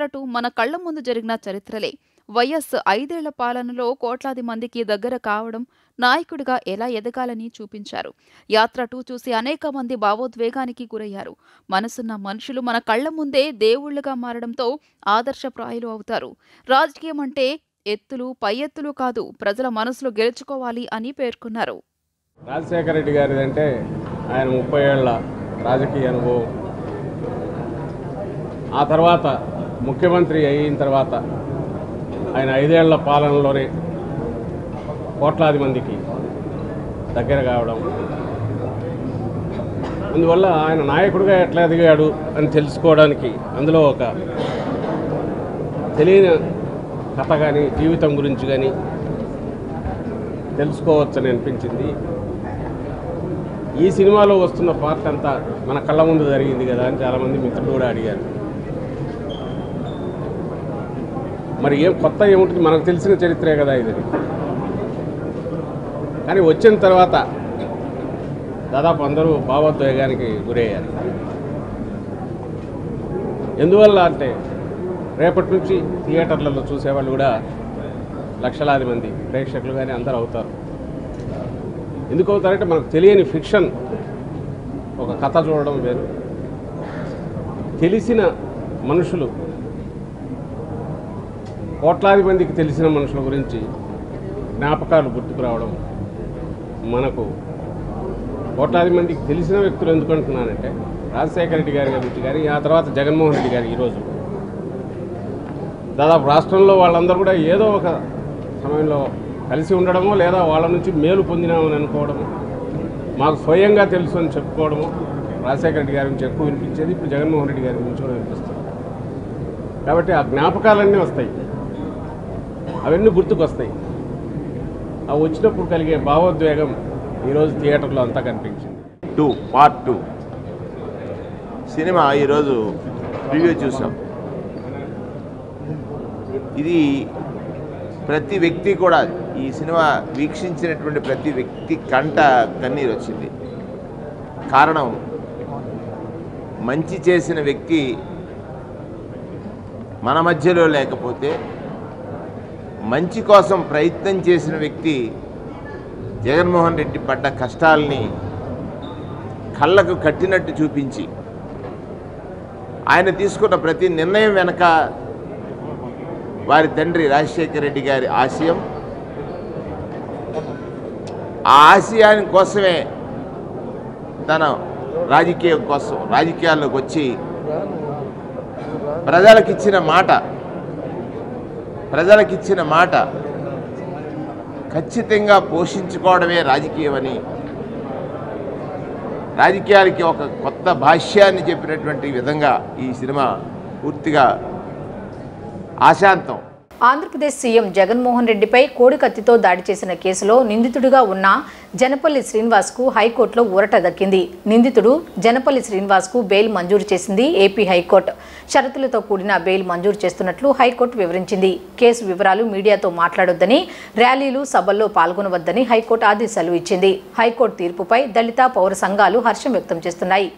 2 మన కళ్ల ముందు జరిగిన చరిత్రలే. వైఎస్ 5 ఏళ్ల పాలనలో కోట్లాది మందికి దగ్గర కావడం, నాయకుడిగా ఎలా ఎదగాలని చూపించారు. యాత్ర 2 చూసి అనేక మంది భావోద్వేగానికి గురయ్యారు. మనసున్న మనుషులు మన కళ్ల ముందే దేవుళ్లుగా మారడంతో ఆదర్శప్రాయులు అవుతారు. రాజకీయం అంటే ఎత్తులు పై ఎత్తులు కాదు, ప్రజల మనసులు గెలుచుకోవాలి అని పేర్కొన్నారు. రాజశేఖర రెడ్డి గారిది అంటే ఆయన 30 ఏళ్ల రాజకీయ అనుభవం, ఆ తర్వాత ముఖ్యమంత్రి అయిన తర్వాత ఆయన 5 ఏళ్ల పాలనలోనే కోట్లాది మందికి దగ్గర కావడం, అందువల్ల ఆయన నాయకుడిగా ఎట్లా ఎదిగాడు అని తెలుసుకోవడానికి అందులో ఒక తెలియని కథ కానీ జీవితం గురించి కానీ తెలుసుకోవచ్చని అనిపించింది. ఈ సినిమాలో వస్తున్న పార్ట్ అంతా మన కళ్ళ ముందు జరిగింది కదా అని చాలామంది మిత్రులు కూడా అడిగారు. మరి ఏం కొత్త ఏముంటుంది, మనకు తెలిసిన చరిత్రే కదా ఇది. కానీ వచ్చిన తర్వాత దాదాపు అందరూ భావోద్వేగానికి గురయ్యారు. ఎందువల్ల అంటే రేపటి నుంచి థియేటర్లలో చూసేవాళ్ళు కూడా లక్షలాది మంది ప్రేక్షకులు కానీ అందరూ అవుతారు. ఎందుకు అవుతారంటే మనకు తెలియని ఫిక్షన్, ఒక కథ చూడడం వేరు, తెలిసిన మనుషులు, కోట్లాది మందికి తెలిసిన మనుషుల గురించి జ్ఞాపకాలు గుర్తుకు రావడం. మనకు కోట్లాది మందికి తెలిసిన వ్యక్తులు ఎందుకు అంటున్నానంటే రాజశేఖర రెడ్డి గారి గురించి కానీ, ఆ తర్వాత జగన్మోహన్ రెడ్డి గారు ఈరోజు దాదాపు రాష్ట్రంలో వాళ్ళందరూ కూడా ఏదో ఒక సమయంలో కలిసి ఉండడమో లేదా వాళ్ళ నుంచి మేలు పొందినామని అనుకోవడము, మాకు స్వయంగా తెలుసు అని చెప్పుకోవడము. రాజశేఖర రెడ్డి గారి గురించి ఎక్కువ వినిపించేది, ఇప్పుడు జగన్మోహన్ రెడ్డి గారి గురించి కూడా వినిపిస్తుంది. కాబట్టి ఆ జ్ఞాపకాలన్నీ వస్తాయి, అవన్నీ గుర్తుకు వస్తాయి. అవి వచ్చినప్పుడు కలిగే భావోద్వేగం ఈరోజు థియేటర్లో అంతా కనిపించింది. పార్ట్ 2 సినిమా ఈరోజు రివ్యూ చూసాం. ఇది ప్రతి వ్యక్తి కూడా, ఈ సినిమా వీక్షించినటువంటి ప్రతి వ్యక్తి కంట కన్నీరు వచ్చింది. కారణం, మంచి చేసిన వ్యక్తి మన మధ్యలో లేకపోతే, మంచి కోసం ప్రయత్నం చేసిన వ్యక్తి జగన్మోహన్ రెడ్డి పడ్డ కష్టాలని కళ్ళకు కట్టినట్టు చూపించి, ఆయన తీసుకున్న ప్రతి నిర్ణయం వెనక వారి తండ్రి రాజశేఖర రెడ్డి గారి ఆశయం, ఆ ఆశయాని కోసమే తన రాజకీయం కోసం రాజకీయాల్లోకి వచ్చి ప్రజలకిచ్చిన మాట ఖచ్చితంగా పోషించుకోవడమే రాజకీయమని, రాజకీయాలకి ఒక కొత్త భాష్యాన్ని చెప్పినటువంటి విధంగా ఈ సినిమా పూర్తిగా ఆశాంతం. ఆంధ్రప్రదేశ్ సీఎం జగన్మోహన్ రెడ్డిపై కోడికత్తితో దాడి చేసిన కేసులో నిందితుడిగా ఉన్న జనపల్లి శ్రీనివాస్కు హైకోర్టులో ఊరట దక్కింది. నిందితుడు జనపల్లి శ్రీనివాస్కు బెయిల్ మంజూరు చేసింది ఏపీ హైకోర్టు. షరతులతో కూడిన బెయిల్ మంజూరు చేస్తున్నట్లు హైకోర్టు వివరించింది. కేసు వివరాలు మీడియాతో మాట్లాడొద్దని, ర్యాలీలు, సభల్లో పాల్గొనవద్దని హైకోర్టు ఆదేశాలు ఇచ్చింది. హైకోర్టు తీర్పుపై దళిత పౌర సంఘాలు హర్షం వ్యక్తం చేస్తున్నాయి.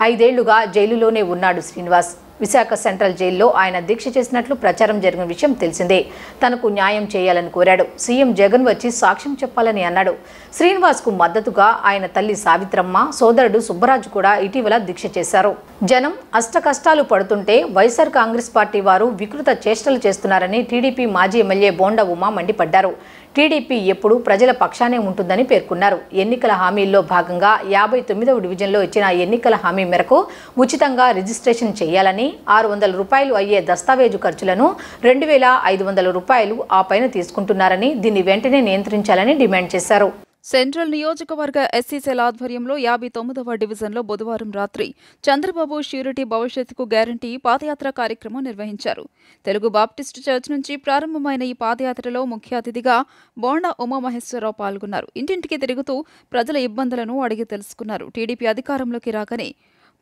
5 ఏళ్లుగా జైలులోనే ఉన్నాడు శ్రీనివాస్. విశాఖ సెంట్రల్ జైల్లో ఆయన దీక్ష చేసినట్లు ప్రచారం జరిగిన విషయం తెలిసిందే. తనకు న్యాయం చేయాలని కోరాడు. సీఎం జగన్ వచ్చి సాక్ష్యం చెప్పాలని అన్నాడు. శ్రీనివాస్కు మద్దతుగా ఆయన తల్లి సావిత్రమ్మ, సోదరుడు సుబ్బరాజు కూడా ఇటీవల దీక్ష చేశారు. జనం అష్టకష్టాలు పడుతుంటే వైఎస్ఆర్ కాంగ్రెస్ పార్టీ వారు వికృత చేష్టలు చేస్తున్నారని టీడీపీ మాజీ ఎమ్మెల్యే బోండా ఉమా మండిపడ్డారు. టీడీపీ ఎప్పుడూ ప్రజల పక్షానే ఉంటుందని పేర్కొన్నారు. ఎన్నికల హామీల్లో భాగంగా 59వ డివిజన్లో ఇచ్చిన ఎన్నికల హామీ మేరకు ఉచితంగా రిజిస్ట్రేషన్ చేయాలని, 600 రూపాయలు అయ్యే దస్తావేజు ఖర్చులను 2500 రూపాయలు ఆ పైన తీసుకుంటున్నారని, దీన్ని వెంటనే నియంత్రించాలని డిమాండ్ చేశారు. సెంట్రల్ నియోజకవర్గ ఎస్సీ సెల్ ఆధ్వర్యంలో 59వ డివిజన్లో బుధవారం రాత్రి చంద్రబాబు ష్యూరిటీ భవిష్యత్తుకు గ్యారంటీ పాదయాత్ర కార్యక్రమం నిర్వహించారు. తెలుగు బాప్టిస్టు చర్చ్ నుంచి ప్రారంభమైన ఈ పాదయాత్రలో ముఖ్య అతిథిగా బోండా ఉమామహేశ్వరరావు పాల్గొన్నారు. ఇంటింటికి తిరుగుతూ ప్రజల ఇబ్బందులను అడిగి తెలుసుకున్నారు. టీడీపీ అధికారంలోకి రాగానే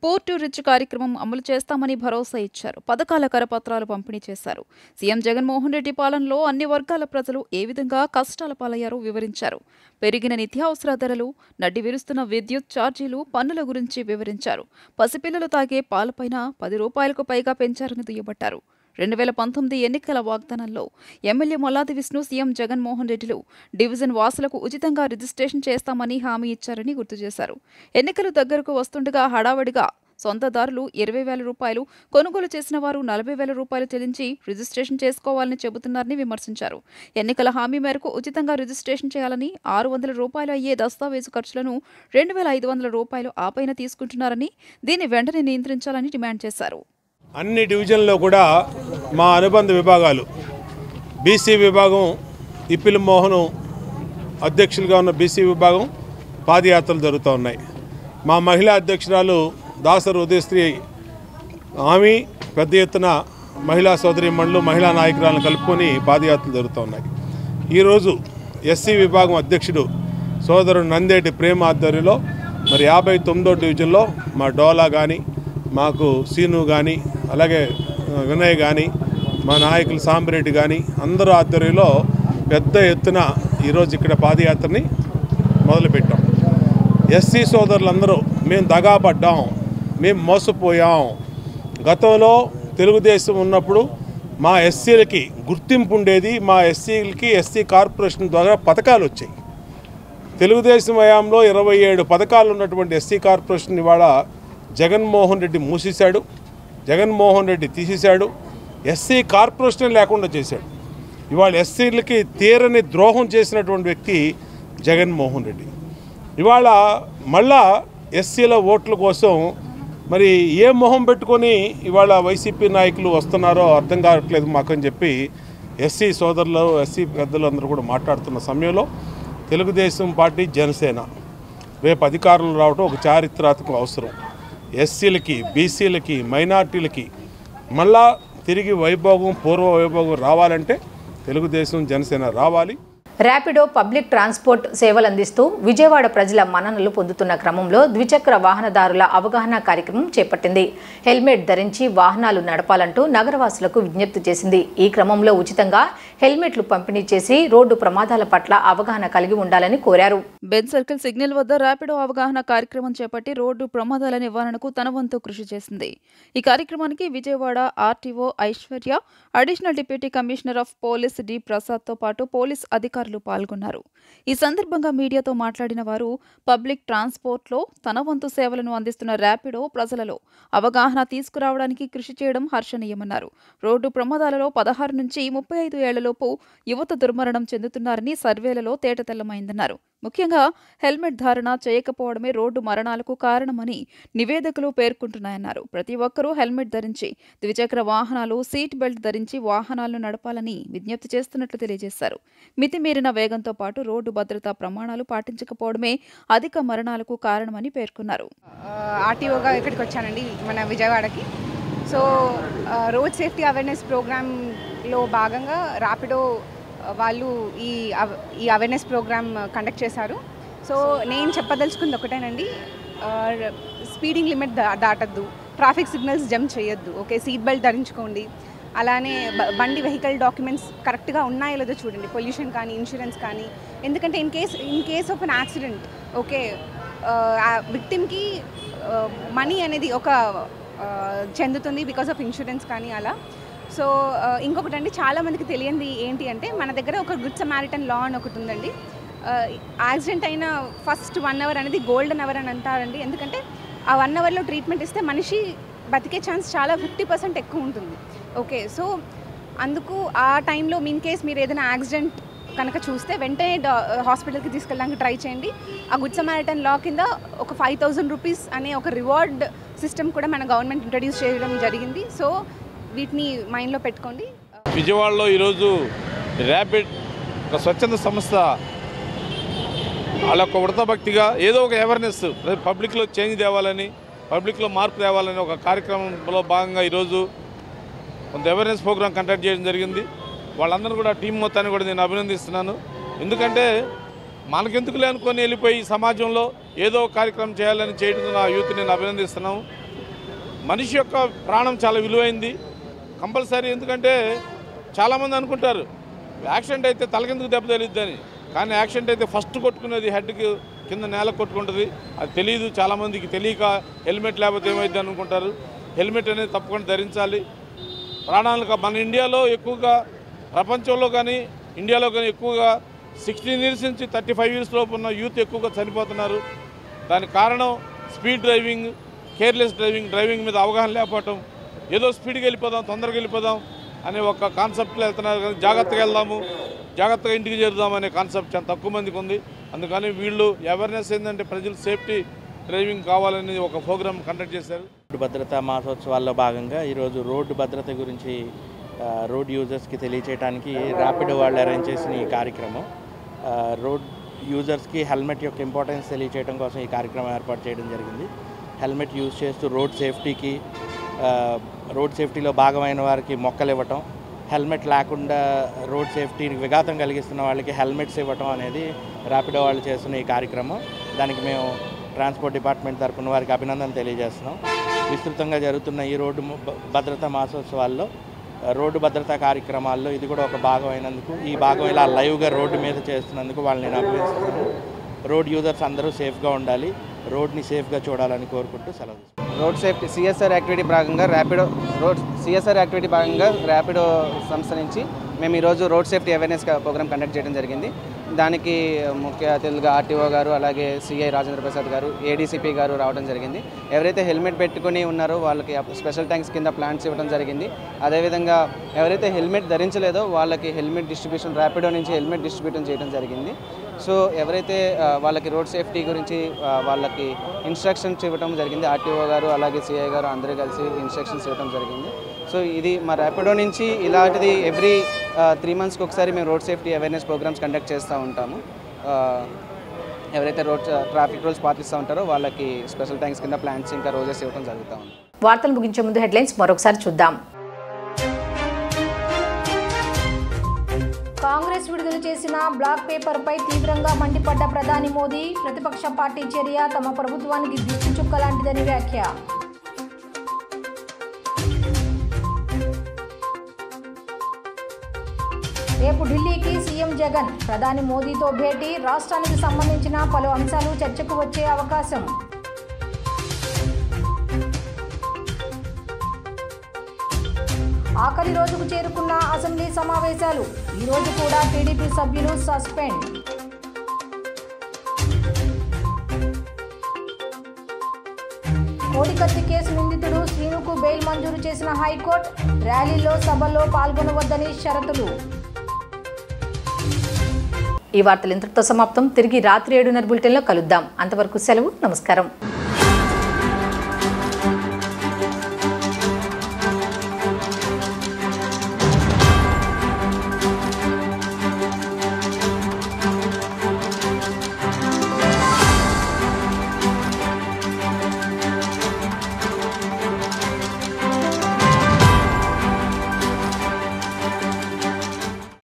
పోర్టు రిచ్ కార్యక్రమం అమలు చేస్తామని భరోసా ఇచ్చారు. పథకాల కరపత్రాలు పంపిణీ చేశారు. సీఎం జగన్మోహన్ రెడ్డి పాలనలో అన్ని వర్గాల ప్రజలు ఏ విధంగా కష్టాల పాలయ్యారో వివరించారు. పెరిగిన నిత్యావసర ధరలు, నడ్డి విరుస్తున్న విద్యుత్ ఛార్జీలు, పన్నుల గురించి వివరించారు. పసిపిల్లలు తాగే పాలపైన 10 రూపాయలకు పైగా పెంచారని దుయ్యబట్టారు. 2019 ఎన్నికల వాగ్దానంలో ఎమ్మెల్యే మొల్లాది విష్ణు, సీఎం జగన్మోహన్ రెడ్డిలు డివిజన్ వాసులకు ఉచితంగా రిజిస్ట్రేషన్ చేస్తామని హామీ ఇచ్చారని గుర్తు చేశారు. ఎన్నికలు దగ్గరకు వస్తుండగా హడావడిగా సొంతదారులు 20,000 రూపాయలు, కొనుగోలు చేసిన వారు 40,000 రూపాయలు చెల్లించి రిజిస్ట్రేషన్ చేసుకోవాలని చెబుతున్నారని విమర్శించారు. ఎన్నికల హామీ మేరకు ఉచితంగా రిజిస్ట్రేషన్ చేయాలని, 600 రూపాయలు అయ్యే దస్తావేజు ఖర్చులను 2500 రూపాయలు ఆ పైన తీసుకుంటున్నారని, దీన్ని వెంటనే నియంత్రించాలని డిమాండ్ చేశారు. అన్ని డివిజన్లో కూడా మా అనుబంధ విభాగాలు, బీసీ విభాగం ఇప్పిలి మోహన్ అధ్యక్షులుగా ఉన్న బీసీ విభాగం పాదయాత్రలు జరుగుతూ ఉన్నాయి. మా మహిళా అధ్యక్షురాలు దాసరి ఉదయశ్రీ ఆమె పెద్ద ఎత్తున మహిళా సోదరీమణులు, మహిళా నాయకురాలను కలుపుకొని పాదయాత్రలు జరుగుతూ ఉన్నాయి. ఈరోజు ఎస్సీ విభాగం అధ్యక్షుడు సోదరుడు నందేటి ప్రేమ ఆధ్వర్యంలో మరి 59వ డివిజన్లో మా డోలా కానీ, మాకు సీను కానీ, అలాగే వినయ్ కానీ, మా నాయకులు సాంబరెడ్డి కానీ అందరూ ఆధ్వర్యంలో పెద్ద ఎత్తున ఈరోజు ఇక్కడ పాదయాత్రని మొదలుపెట్టాం. ఎస్సీ సోదరులందరూ మేము దగాపడ్డాం, మేము మోసపోయాం. గతంలో తెలుగుదేశం ఉన్నప్పుడు మా ఎస్సీలకి గుర్తింపు ఉండేది. మా ఎస్సీలకి ఎస్సీ కార్పొరేషన్ ద్వారా పథకాలు వచ్చాయి. తెలుగుదేశం హయాంలో 27 పథకాలు ఉన్నటువంటి ఎస్సీ కార్పొరేషన్ ఇవాళ జగన్మోహన్ రెడ్డి మూసేశాడు, జగన్మోహన్ రెడ్డి తీసేశాడు, ఎస్సీ కార్పొరేషన్ లేకుండా చేశాడు. ఇవాళ ఎస్సీలకి తీరని ద్రోహం చేసినటువంటి వ్యక్తి జగన్మోహన్ రెడ్డి. ఇవాళ మళ్ళా ఎస్సీల ఓట్ల కోసం మరి ఏ మొహం పెట్టుకొని ఇవాళ వైసీపీ నాయకులు వస్తున్నారో అర్థం కావట్లేదు మాకని చెప్పి ఎస్సీ సోదరులు, ఎస్సీ పెద్దలు అందరూ కూడా మాట్లాడుతున్న సమయంలో తెలుగుదేశం పార్టీ, జనసేన రేపు అధికారంలో రావడం ఒక చారిత్రాత్మక అవసరం. ఎస్సీలకి, బీసీలకి, మైనార్టీలకి మళ్ళా తిరిగి వైభోగం, పూర్వ వైభోగం రావాలంటే తెలుగుదేశం, జనసేన రావాలి. ర్యాపిడో పబ్లిక్ ట్రాన్స్పోర్ట్ సేవలు అందిస్తూ విజయవాడ ప్రజల మన్ననలు పొందుతున్న క్రమంలో ద్విచక్ర వాహనదారుల అవగాహన కార్యక్రమం చేపట్టింది. హెల్మెట్ ధరించి వాహనాలు నడపాలంటూ నగరవాసులకు విజ్ఞప్తి చేసింది. ఈ క్రమంలో ఉచితంగా హెల్మెట్లు పంపిణీ చేసి రోడ్డు ప్రమాదాల పట్ల అవగాహన కలిగి ఉండాలని కోరారు. బెన్ సర్కిల్ సిగ్నల్ వద్ద ర్యాపిడో అవగాహన కార్యక్రమం చేపట్టి రోడ్డు ప్రమాదాల నివారణకు తన వంతు కృషి చేసింది. ఈ కార్యక్రమానికి Vijayawada RTO Aishwarya, additional deputy commissioner of police D ప్రసాద్తో పాటు పోలీస్ అధికారులు పాల్గొన్నారు. ఈ సందర్భంగా మీడియాతో మాట్లాడిన వారు పబ్లిక్ ట్రాన్స్పోర్ట్లో తన వంతు సేవలను అందిస్తున్న ర్యాపిడో ప్రజలలో అవగాహన తీసుకురావడానికి కృషి చేయడం హర్షణీయమన్నారు. రోడ్డు ప్రమాదాలలో 16 నుంచి 35 ఏళ్లలోపు యువత దుర్మరణం చెందుతున్నారని సర్వేలలో తేటతెల్లమైందన్నారు. ముఖ్యంగా హెల్మెట్ ధారణ చేయకపోవడమే రోడ్డు మరణాలకు కారణమని నివేదికలు పేర్కొంటున్నాయన్నారు. ప్రతి ఒక్కరూ హెల్మెట్ ధరించి, ద్విచక్ర వాహనాలు సీట్ బెల్ట్ ధరించి వాహనాలను నడపాలని విజ్ఞప్తి చేస్తున్నట్లు తెలియజేశారు. మితిమీరిన వేగంతో పాటు రోడ్డు భద్రతా ప్రమాణాలు పాటించకపోవడమే అధిక మరణాలకు కారణమని పేర్కొన్నారు. ఆర్టీఓగా ఇక్కడికి వచ్చానండి, మన విజయవాడకి. సో రోడ్ సేఫ్టీ అవేర్నెస్ ప్రోగ్రాంలో భాగంగా ర్యాపిడో వాళ్ళు ఈ అవేర్నెస్ ప్రోగ్రామ్ కండక్ట్ చేశారు. సో నేను చెప్పదలుచుకుంది ఒకటేనండి, స్పీడింగ్ లిమిట్ దాటద్దు, ట్రాఫిక్ సిగ్నల్స్ జంప్ చేయొద్దు, ఓకే, సీట్ బెల్ట్ ధరించుకోండి, అలానే బండి వెహికల్ డాక్యుమెంట్స్ కరెక్ట్గా ఉన్నాయో లేదో చూడండి, పొల్యూషన్ కానీ ఇన్సూరెన్స్ కానీ. ఎందుకంటే in case of an accident, okay, విక్టిమ్కి మనీ అనేది చెందుతుంది బికాస్ ఆఫ్ ఇన్సూరెన్స్ కానీ అలా. సో ఇంకొకటండి, చాలామందికి తెలియంది ఏంటి అంటే మన దగ్గర ఒక గుడ్ సమారిటన్ లా అని ఒకటి ఉందండి. యాక్సిడెంట్ అయిన ఫస్ట్ 1 hour అనేది గోల్డెన్ అవర్ అని అంటారండి. ఎందుకంటే ఆ 1 hourలో ట్రీట్మెంట్ ఇస్తే మనిషి బతికే ఛాన్స్ చాలా 50% ఎక్కువ ఉంటుంది, ఓకే. సో అందుకు ఆ టైంలో ఇన్ కేస్ మీరు ఏదైనా యాక్సిడెంట్ కనుక చూస్తే వెంటనే హాస్పిటల్కి తీసుకెళ్ళడానికి ట్రై చేయండి. ఆ గుడ్ సమారిటన్ లా కింద ఒక 5,000 రూపీస్ అనే ఒక రివార్డ్ సిస్టమ్ కూడా మన గవర్నమెంట్ ఇంట్రడ్యూస్ చేయడం జరిగింది. సో వీటిని మైండ్లో పెట్టుకోండి. విజయవాడలో ఈరోజు ర్యాపిడ్ ఒక స్వచ్ఛంద సంస్థ వాళ్ళ ఒక వృతభక్తిగా ఏదో ఒక అవేర్నెస్ పబ్లిక్లో చేంజ్ తేవాలని, పబ్లిక్లో మార్పు తేవాలని ఒక కార్యక్రమంలో భాగంగా ఈరోజు కొంత అవేర్నెస్ ప్రోగ్రామ్ కండక్ట్ చేయడం జరిగింది. వాళ్ళందరూ కూడా టీం మొత్తాన్ని కూడా నేను అభినందిస్తున్నాను. ఎందుకంటే మనకెందుకులే అనుకొని వెళ్ళిపోయి సమాజంలో ఏదో కార్యక్రమం చేయాలని చేయడం నా యూత్ నేను అభినందిస్తున్నాను. మనిషి యొక్క ప్రాణం చాలా విలువైంది, కంపల్సరీ. ఎందుకంటే చాలామంది అనుకుంటారు యాక్సిడెంట్ అయితే తలకెందుకు దెబ్బ తగిలిద్దని, కానీ యాక్సిడెంట్ అయితే ఫస్ట్ కొట్టుకునేది హెడ్కి కింద నేల కొట్టుకుంటుంది. అది తెలియదు, చాలామందికి తెలియక హెల్మెట్ లేకపోతే ఏమైంది అనుకుంటారు. హెల్మెట్ అనేది తప్పకుండా ధరించాలి. ప్రాణాలకు మన ఇండియాలో ఎక్కువగా, ప్రపంచంలో కానీ ఇండియాలో కానీ ఎక్కువగా 16 years నుంచి 35 years లోపు ఉన్న యూత్ ఎక్కువగా చనిపోతున్నారు. దానికి కారణం స్పీడ్ డ్రైవింగ్, కేర్లెస్ డ్రైవింగ్ మీద అవగాహన లేకపోవటం, ఏదో స్పీడ్గా వెళ్ళిపోదాం, తొందరగా వెళ్ళిపోదాం అనే ఒక కాన్సెప్ట్లో వెళ్తున్నారు. కానీ జాగ్రత్తగా వెళ్దాము, జాగ్రత్తగా ఇంటికి చేరుదాం అనే కాన్సెప్ట్ చాలా తక్కువ మందికి ఉంది. అందుకని వీళ్ళు అవేర్నెస్ ఏంటంటే ప్రజలు సేఫ్టీ డ్రైవింగ్ కావాలని ఒక ప్రోగ్రామ్ కండక్ట్ చేశారు. రోడ్డు భద్రతా మాసోత్సవాల్లో భాగంగా ఈరోజు రోడ్డు భద్రత గురించి రోడ్ యూజర్స్కి తెలియచేయడానికి ర్యాపిడో వాళ్ళు అరేంజ్ చేసిన ఈ కార్యక్రమం, రోడ్ యూజర్స్కి హెల్మెట్ యొక్క ఇంపార్టెన్స్ తెలియచేయడం కోసం ఈ కార్యక్రమం ఏర్పాటు చేయడం జరిగింది. హెల్మెట్ యూజ్ చేస్తూ రోడ్ సేఫ్టీలో భాగమైన వారికి మొక్కలు ఇవ్వటం, హెల్మెట్ లేకుండా రోడ్ సేఫ్టీకి విఘాతం కలిగిస్తున్న వాళ్ళకి హెల్మెట్స్ ఇవ్వటం అనేది ర్యాపిడో వాళ్ళు చేస్తున్న ఈ కార్యక్రమం. దానికి మేము ట్రాన్స్పోర్ట్ డిపార్ట్మెంట్ తరఫున వారికి అభినందన తెలియజేస్తున్నాం. విస్తృతంగా జరుగుతున్న ఈ రోడ్డు భద్రతా మాసోత్సవాల్లో, రోడ్డు భద్రతా కార్యక్రమాల్లో ఇది కూడా ఒక భాగం అయినందుకు, ఈ భాగం ఇలా లైవ్గా రోడ్డు మీద చేస్తున్నందుకు వాళ్ళని నేను అభినందిస్తున్నాను. రోడ్ యూజర్స్ అందరూ సేఫ్గా ఉండాలి, రోడ్ని సేఫ్గా చూడాలని కోరుకుంటూ సెలవు. రోడ్ సేఫ్టీ సిఎస్ఆర్ యాక్టివిటీ భాగంగా ర్యాపిడో సంస్థ నుంచి మేము ఈరోజు road safety awareness program conduct చేయడం జరిగింది. దానికి ముఖ్య అతిథులుగా ఆర్టీఓ గారు, అలాగే సిఐ రాజేంద్ర ప్రసాద్ గారు, ఏడీసీపీ గారు రావడం జరిగింది. ఎవరైతే హెల్మెట్ పెట్టుకుని ఉన్నారో వాళ్ళకి స్పెషల్ ట్యాంక్స్ కింద ప్లాంట్స్ ఇవ్వడం జరిగింది. అదేవిధంగా ఎవరైతే హెల్మెట్ ధరించలేదో వాళ్ళకి హెల్మెట్ డిస్ట్రిబ్యూషన్, ర్యాపిడో నుంచి హెల్మెట్ డిస్ట్రిబ్యూషన్ చేయడం జరిగింది. సో ఎవరైతే వాళ్ళకి రోడ్ సేఫ్టీ గురించి వాళ్ళకి ఇన్స్ట్రక్షన్స్ ఇవ్వడం జరిగింది, ఆర్టీఓ గారు అలాగే సిఐ గారు అందరూ కలిసి ఇన్స్ట్రక్షన్స్ ఇవ్వడం జరిగింది. సో ఇది మా ర్యాపిడో నుంచి ఇలాంటిది ఎవ్రీ 3 monthsకి ఒకసారి మేము road safety awareness programs conduct చేస్తూ ఉంటాము. ఎవరైతే ట్రాఫిక్ రూల్స్ పాటిస్తూ ఉంటారో వాళ్ళకి స్పెషల్ ట్యాంక్స్ కింద ప్లాంట్స్ ఇంకా రోజెస్ ఇవ్వడం జరుగుతూ ఉంది. వార్తలు ముగించే ముందు హెడ్లైన్స్ మరొకసారి చూద్దాం. కాంగ్రెస్ విడుదల చేసిన బ్లాక్ పేపర్పై తీవ్రంగా మండిపడ్డ ప్రధాని మోదీ, ప్రతిపక్ష పార్టీ చర్య తమ ప్రభుత్వానికి దిష్టి చుక్క లాంటిదని వ్యాఖ్య. రేపు ఢిల్లీకి సీఎం జగన్, ప్రధాని మోదీతో భేటీ, రాష్ట్రానికి సంబంధించిన పలు అంశాలు చర్చకు వచ్చే అవకాశం. ఆఖరి రోజుకు చేరుకున్న అసెంబ్లీ సమావేశాలు, ఈ రోజు కూడా టీడీపీ సభ్యులు సస్పెండ్. కోడికత్తి కేసు నిందితుడు శ్రీనుకు బెయిల్ మంజూరు చేసిన హైకోర్టు, ర్యాలీలో సభల్లో పాల్గొనవద్దని షరతులు. ఈ వార్తలు ఇంతటితో సమాప్తం. తిరిగి రాత్రి 7:30 బులెటిన్లో కలుద్దాం. అంతవరకు సెలవు. నమస్కారం.